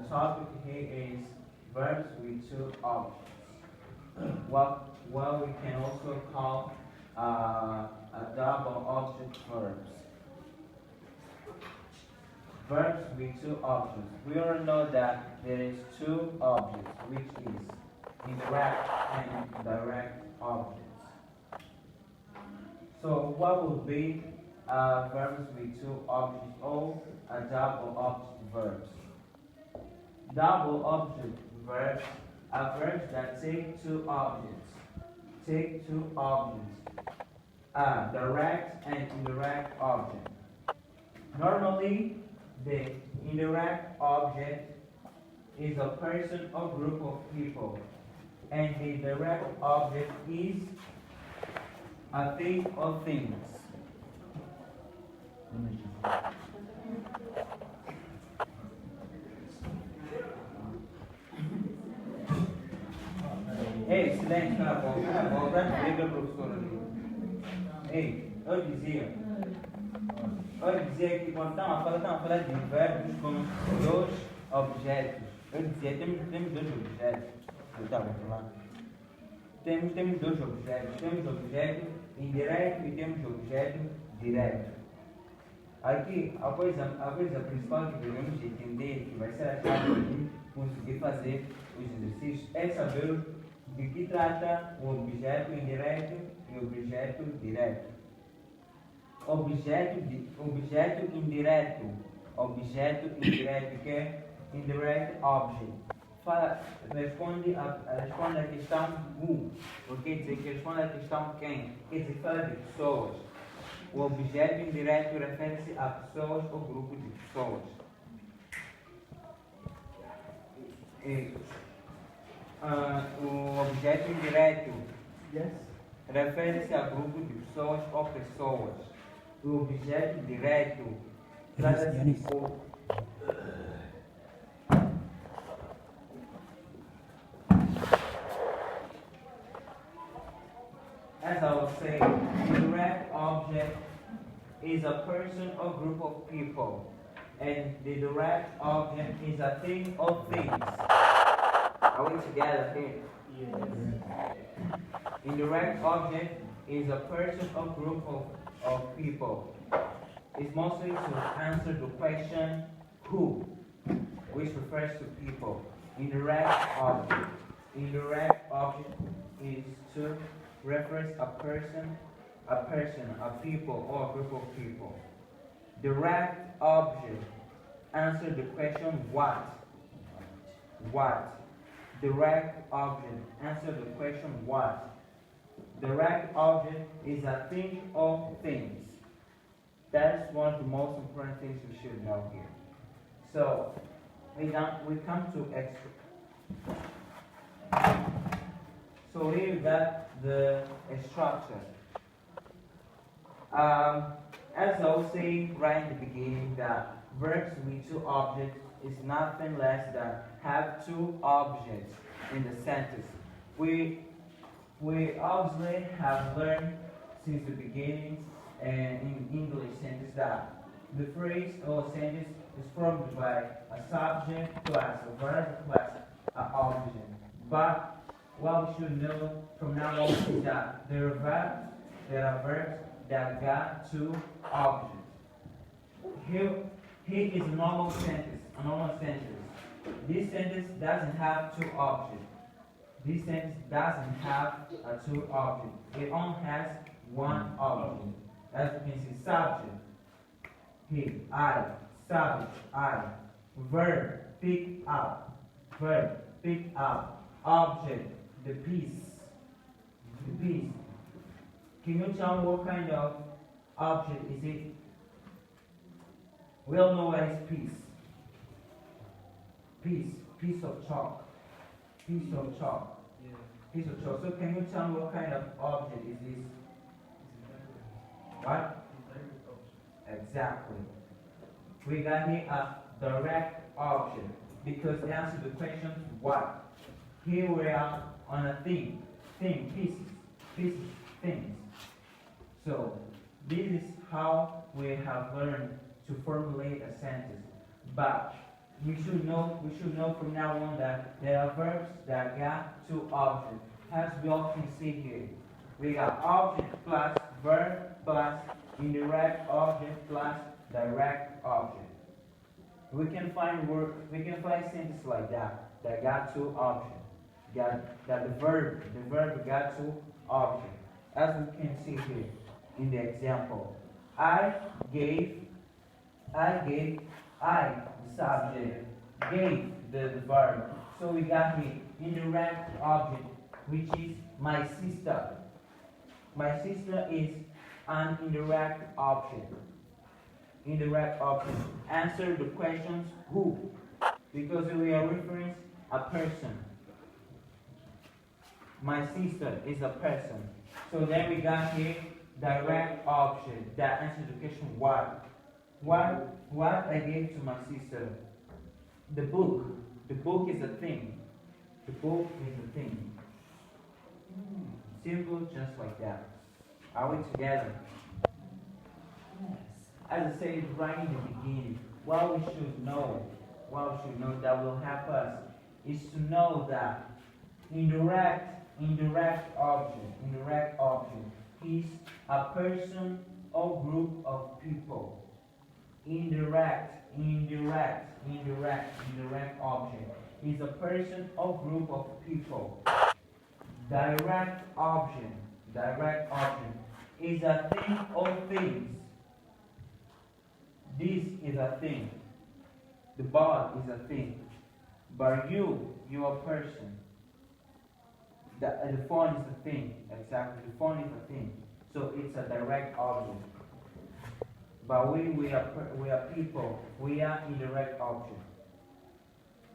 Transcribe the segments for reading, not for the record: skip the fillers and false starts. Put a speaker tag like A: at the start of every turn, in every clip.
A: topic here is verbs with two objects. What we can also call a double object verbs. Verbs with two objects. We all know that there is two objects, which is indirect and direct objects. So what would be verbs with two objects or a double object verbs? Double object verbs are verbs that take two objects. Direct and indirect object. Normally, the indirect object is a person or group of people, and the direct object is a thing or things. Ei, silêncio, cala a boca, liga a professora ali. Ei, eu dizia que quando estamos a falar de verbos com dois objetos. Eu dizia, temos dois objetos. Eu estava a falar. Temos dois objetos. Temos objeto indireto e temos objeto direto. Aqui, a coisa principal que devemos entender, que vai ser a chave de conseguir fazer os exercícios, é saber de que trata o objeto indireto e o objeto direto. Objeto indireto, que é indirect object. Responde a questão who, porque quer dizer que responde a questão quem, quer dizer que fala de pessoas. O objeto indireto refere-se a pessoas ou grupo de pessoas. O objeto indireto refere-se a grupo de pessoas ou pessoas. O objeto direto trata-se por... As I was saying, indirect object is a person or group of people, and the direct object is a thing or things. Are we together here? Yes. Indirect object is a person or group of people. It's mostly to answer the question who, which refers to people. Indirect object is to reference a person, a people, or a group of people. Direct object answer the question what. Direct object answer the question what. Direct object is a thing or things. That's one of the most important things we should know here. So we come to so here we got the structure. As I was saying right in the beginning, that verbs with two objects is nothing less than have two objects in the sentence. We obviously have learned since the beginning and in English sentence that the phrase or sentence is formed by a subject plus a verb plus an object. But what we should know from now on is that there are verbs that got two objects. Here is a normal sentence. This sentence doesn't have two objects. This sentence doesn't have a two object. It only has one object. As you can see, subject, he, I, subject, I, verb, pick up, object, the piece. Can you tell me what kind of object is it? We all know what is piece. Piece of chalk. Yeah. Piece of chalk. So can you tell me what kind of object is this? What? Exactly. We got here a direct object because it answers the question what. Here we are on a thing, pieces, things. So this is how we have learned to formulate a sentence. But we should know from now on that there are verbs that got two objects. As we all can see here, we got object plus verb plus indirect object plus direct object. We can find sentences like that got two objects. That the verb got two objects. As we can see here in the example. I gave I gave, I, the subject, gave the verb. So we got the indirect object, which is my sister. My sister is an indirect object. Indirect object. Answer the questions who, because we are referring a person. My sister is a person. So then we got here direct object that answers the question what. What I gave to my sister. The book. The book is a thing. The book is a thing. Simple, just like that. Are we together? As I said right in the beginning, what we should know that will help us is to know that indirect object is a person or group of people. Indirect object is a person or group of people. Direct object is a thing or things. This is a thing. The ball is a thing. But you are a person. The phone is a thing. Exactly. The phone is a thing. So it's a direct object. But we are people. We are indirect object.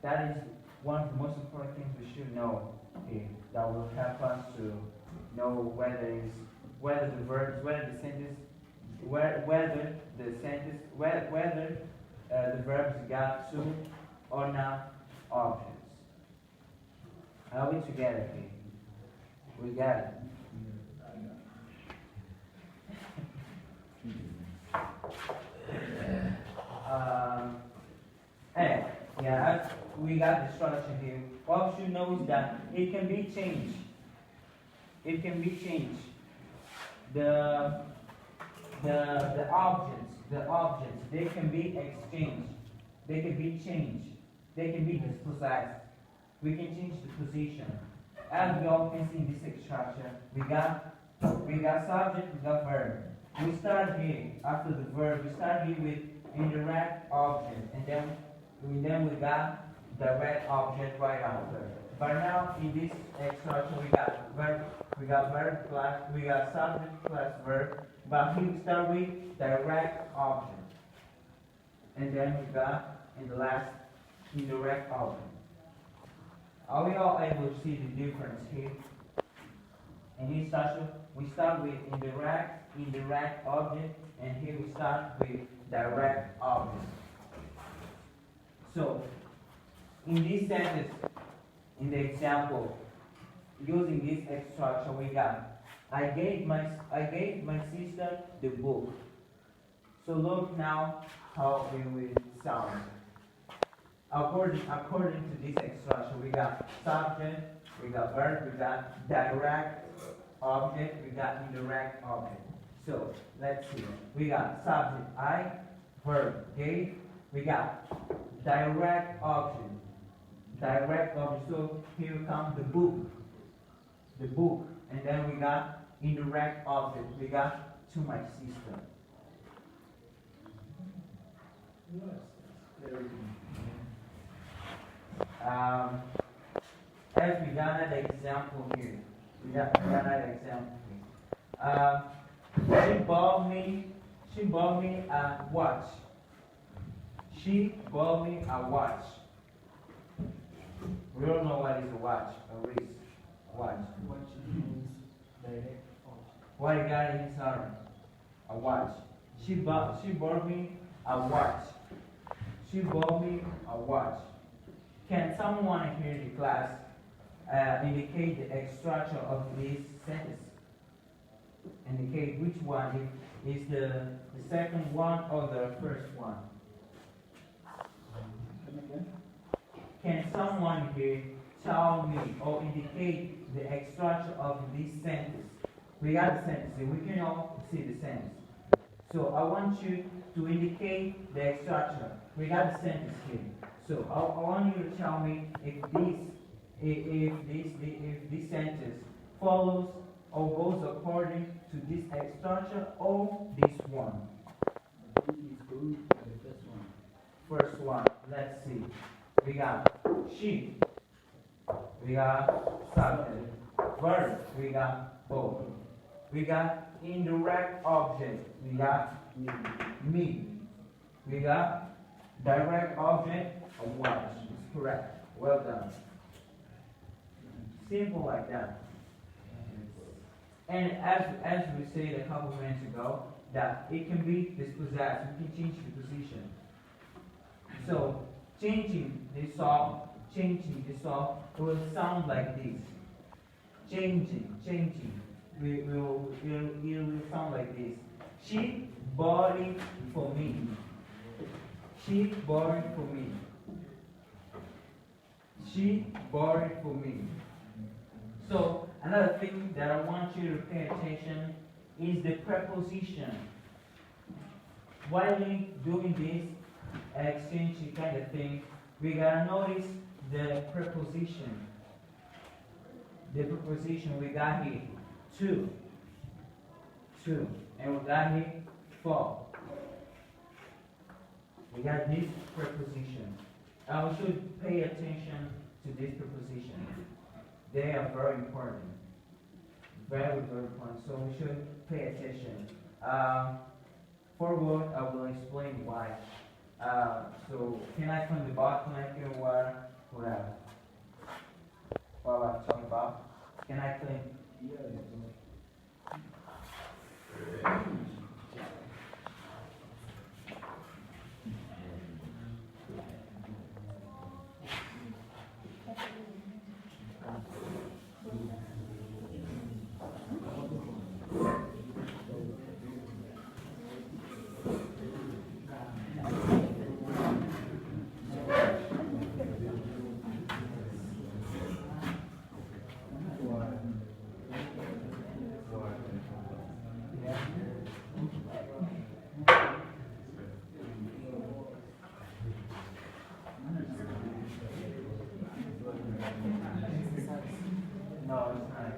A: That is one of the most important things we should know. Okay, that will help us to know whether the verbs, whether the sentence, whether the verbs got two or not objects. Are we together here? We got it. We got the structure here. What we should know is that it can be changed. It can be changed. The objects, they can be exchanged. They can be changed. They can be dispossessed. We can change the position. As we all can see in this structure, we got subject, we got verb. We start here after the verb. We start here with indirect object, and then we got direct object right after. But now in this structure we got verb plus we got subject plus verb. But here we start with direct object, and then we got in the last indirect object. Are we all able to see the difference here? In this structure, we start with indirect object, and here we start with direct object. So, in this sentence, in the example, using this structure, we got, I gave my sister the book. So look now how it will sound. According to this structure, we got subject, we got verb, we got direct object, we got indirect object. So let's see. We got subject I, verb gave, we got direct object. So here comes the book, and then we got indirect object. We got to my sister. As we got another example here. She bought me a watch. She bought me a watch. We don't know what is a watch, a wrist watch. What you got in his arm? A watch. She bought me a watch. She bought me a watch. Can someone here in the class indicate the structure of this sentence? Indicate which one is the second one or the first one? can someone here tell me or indicate the structure of this sentence? We got the sentence, we can all see the sentence. So I want you to indicate the structure. We got the sentence here. So I want you to tell me if this sentence follows or goes according to this structure or this one. First one, let's see. We got she. We got subject. Verb. We got both. We got indirect object. We got me. We got direct object of watch. It's correct. Well done. Simple like that. And as we said a couple minutes ago, that it can be dispossessed. We can change the position. So changing this off, it will sound like this. Changing. It will sound like this. She bought it for me. She bought it for me. She bought it for me. So another thing that I want you to pay attention is the preposition. While doing this exchange kind of thing, we gotta notice the preposition. The preposition we got here, to, and we got here, for. We got this preposition. And we should pay attention to this preposition. They are very important. Very, very important. So we should pay attention. Forward, I will explain why. So can I clean the bottom like here or whatever? What I'm talking about? Can I clean? No, it's not.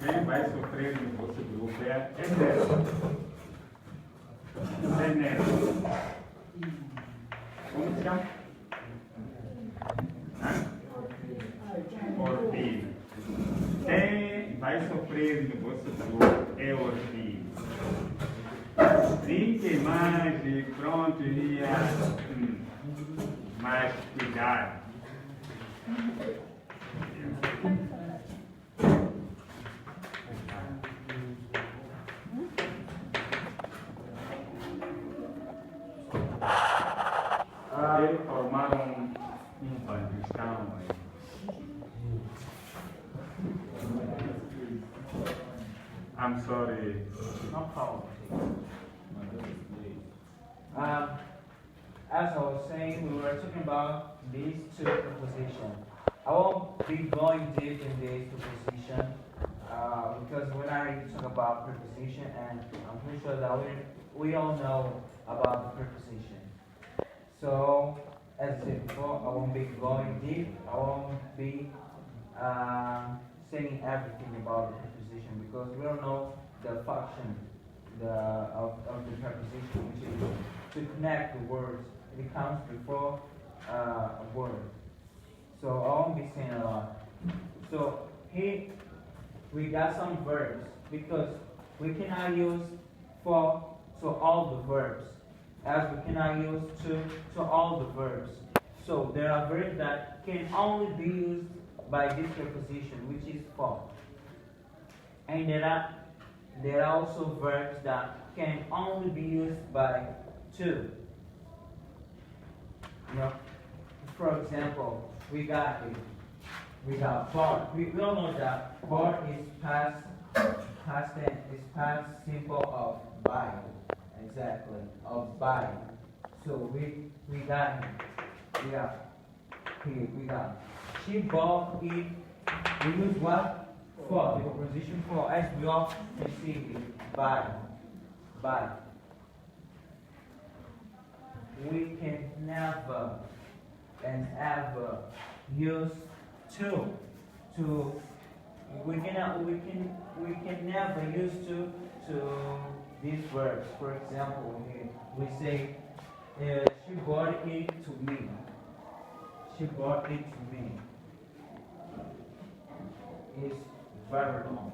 B: Quem vai sofrer no vosso grupo é Enéas. Enéas. Como se chama? Orfino. Quem vai sofrer no vosso grupo é Orfino. Brinque mais e pronto, iria mais cuidado. Eles formaram bandistão aí. I'm sorry.
A: No problem. As I was saying, we were talking about these two prepositions. I won't be going deep in this preposition because when I talk about preposition, and I'm pretty sure that we all know about the preposition. So as I said before, I won't be going deep. I won't be saying everything about the preposition because we don't know the function of the preposition, which is to connect the words. It comes before a word. So I won't be saying a lot. So here we got some verbs because we cannot use for to all the verbs, as we cannot use to all the verbs. So there are verbs that can only be used by this preposition, which is for. And there are also verbs that can only be used by to. You know, for example, we got bar. We all know that bar is past tense, is past simple of buy. Exactly, of buy. So we got she bought it. We use what? For, the preposition for, as we often see it, buy. We can never and ever use to. We can never use to these verbs. For example, we say she brought it to me. She brought it to me. It's very wrong.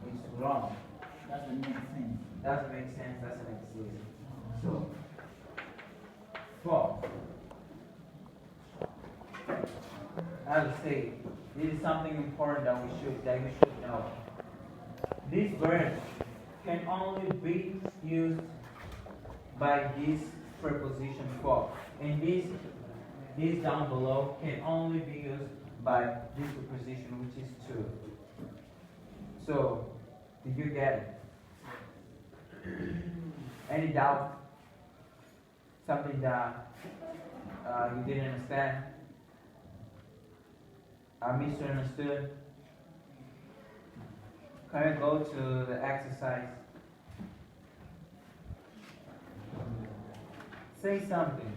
A: It's wrong.
C: Doesn't make sense.
A: Doesn't make sense. Doesn't exist. So, for. As I say, this is something important that you should know. These verbs can only be used by this preposition for, and this down below can only be used by this preposition, which is to. So, did you get it? Any doubt? Something that you didn't understand? Misunderstood? Can we go to the exercise? Say something.